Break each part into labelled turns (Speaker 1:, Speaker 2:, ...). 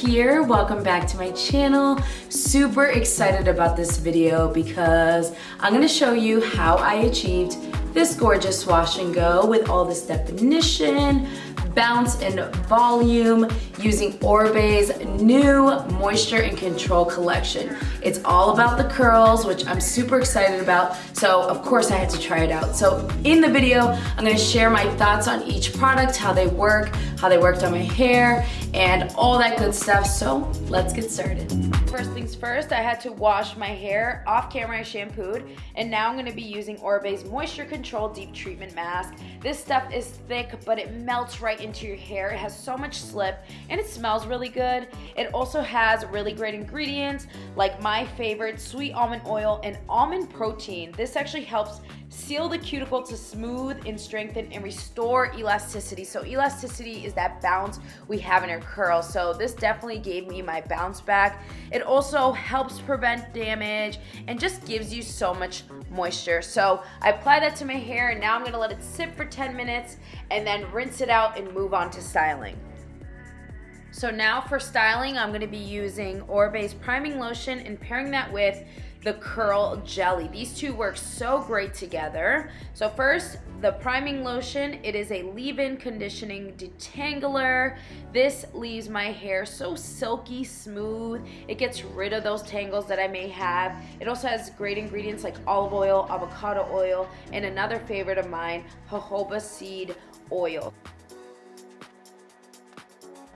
Speaker 1: here. Welcome back to my channel. Super excited about this video because I'm gonna show you how I achieved this gorgeous wash and go with all this definition, bounce, and volume using Oribe's new Moisture and Control collection. It's all about the curls, which I'm super excited about, so of course I had to try it out. So in the video, I'm gonna share my thoughts on each product, how they work, how they worked on my hair, and all that good stuff, so let's get started. First things first, I had to wash my hair. Off camera I shampooed, and now I'm gonna be using Oribe's Moisture Control Deep Treatment Mask. This stuff is thick, but it melts right into your hair. It has so much slip, and it smells really good. It also has really great ingredients, like my favorite sweet almond oil and almond protein. This actually helps seal the cuticle to smooth and strengthen and restore elasticity. So elasticity is that bounce we have in our curls. So this definitely gave me my bounce back. It also helps prevent damage and just gives you so much moisture. So I applied that to my hair, and now I'm gonna let it sit for 10 minutes and then rinse it out and move on to styling. So now for styling, I'm gonna be using Oribe's priming lotion and pairing that with the curl jelly. These two work so great together. So first, the priming lotion, it is a leave-in conditioning detangler. This leaves my hair so silky smooth. It gets rid of those tangles that I may have. It also has great ingredients like olive oil, avocado oil, and another favorite of mine, jojoba seed oil.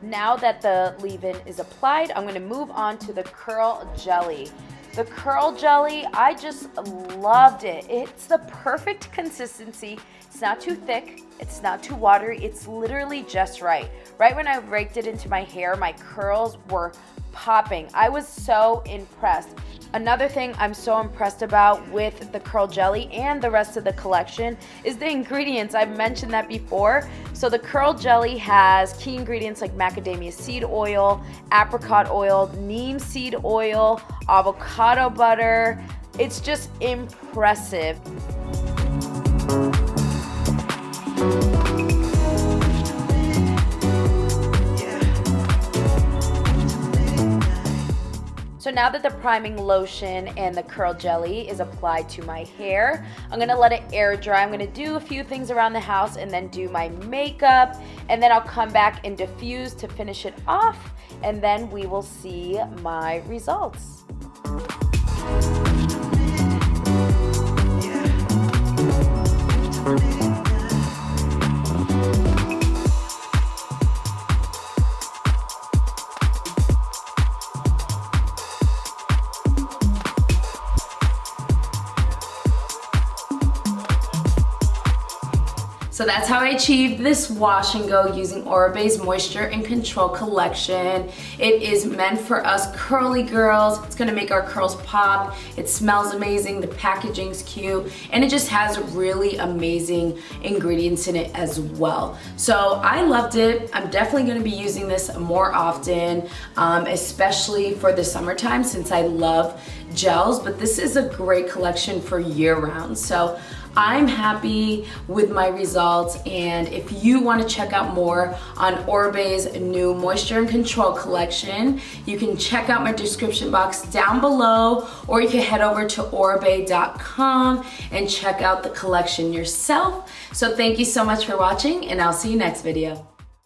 Speaker 1: Now that the leave-in is applied, I'm gonna move on to the curl jelly. The curl jelly, I just loved it. It's the perfect consistency. It's not too thick, it's not too watery, it's literally just right. Right when I raked it into my hair, my curls were popping. I was so impressed. Another thing I'm so impressed about with the curl jelly and the rest of the collection is the ingredients. I've mentioned that before. So the curl jelly has key ingredients like macadamia seed oil, apricot oil, neem seed oil, avocado butter. It's just impressive. So now that the priming lotion and the curl jelly is applied to my hair, I'm gonna let it air dry. I'm gonna do a few things around the house and then do my makeup, and then I'll come back and diffuse to finish it off, and then we will see my results. So that's how I achieved this wash and go using Oribe's Moisture and Control collection. It is meant for us curly girls. It's gonna make our curls pop. It smells amazing, the packaging's cute, and it just has really amazing ingredients in it as well. So I loved it. I'm definitely gonna be using this more often, especially for the summertime since I love gels, but this is a great collection for year round. So I'm happy with my results, and if you want to check out more on Oribe's new Moisture and Control collection, you can check out my description box down below, or you can head over to oribe.com and check out the collection yourself. So thank you so much for watching, and I'll see you next video.